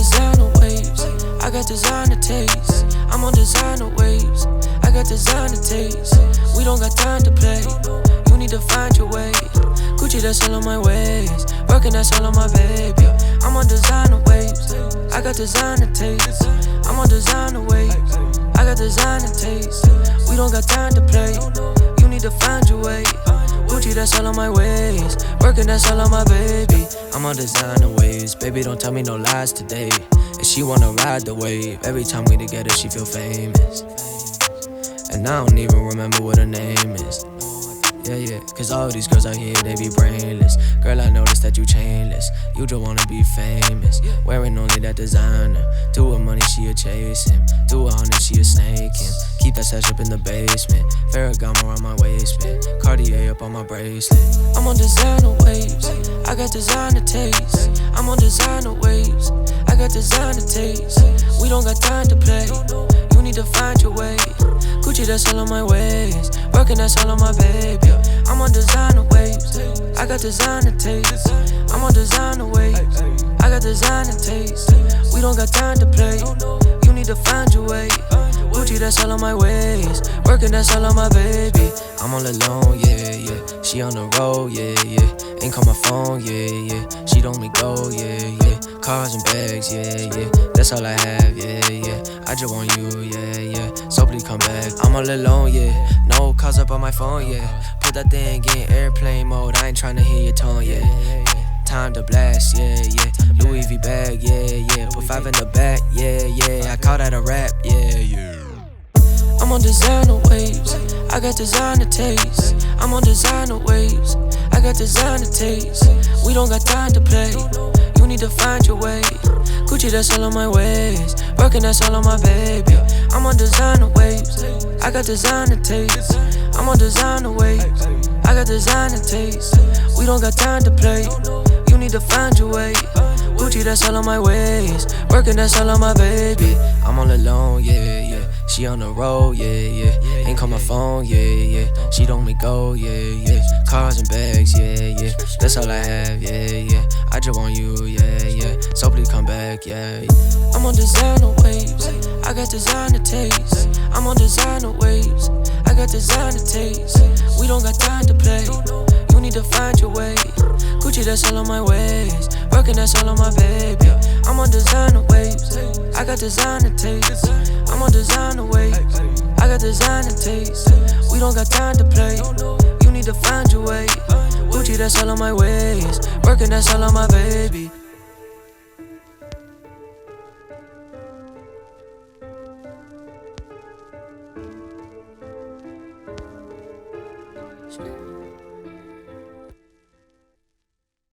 designer waves, I got designer taste. I'm on designer waves, I got designer taste. We don't got time to play, you need to find your way. Gucci, that's all on my ways, working, that's all on my baby. I'm on designer waves, I got designer taste. I'm on designer waves, I got designer taste. We don't got time to play, you need to find your way. Gucci, that's all on my ways, working, that's all on my baby. I'm on designer waves, baby, don't tell me no lies today. And she wanna ride the wave, every time we together she feel famous. And I don't even remember what her name is. Yeah, cause all these girls out here, they be brainless. Girl, I noticed that you chainless, you just wanna be famous. Wearing only that designer, do her money, she a chasing. Do her honey, she a snaking. Keep that stash up in the basement. Ferragamo on my waistband, Cartier up on my bracelet. I'm on designer waves, I got designer taste. I'm on designer waves, I got designer taste. We don't got time to play, you need to find your way. Gucci, that's all on my ways, working, that's all on my baby. I'm on designer waves, I got designer taste. I'm on designer waves, I got designer taste. We don't got time to play, you need to find your way. Gucci, that's all on my ways, working, that's all on my baby. I'm all alone, yeah. She on the road, yeah. Ain't call my phone, yeah. She don't me go, yeah. Cars and bags, yeah. That's all I have, yeah. I just want you, yeah. So please come back. I'm all alone, yeah. No calls up on my phone, yeah. Put that thing in airplane mode, I ain't tryna hear your tone, yeah. Time to blast, yeah. Louis V bag, yeah. Put 5 in the back, yeah. I call that a rap, yeah. I'm on designer waves, I got designer taste. I'm on designer waves, I got designer taste. We don't got time to play, you need to find your way. Gucci, that's all on my ways, working, that's all on my baby. I'm on designer waves, I got designer taste. I'm on designer waves, I got designer taste. We don't got time to play, you need to find your way. Gucci, that's all on my ways, working, that's all on my baby. I'm all alone, yeah. She on the road, yeah. Ain't call my phone, yeah. She don't me go, yeah. Cars and bags, yeah. That's all I have, yeah. I just want you, yeah. So please come back, yeah. I'm on designer waves, I got designer taste. I'm on designer waves, I got designer taste. We don't got time to play, you need to find your way. Gucci, that's all on my ways, working, that's all on my baby. I'm on designer waves, I got designer taste. I'm on designer waves, I got designer taste. We don't got time to play, you need to find your way. Gucci, that's all on my ways, working, that's all on my baby. Sure.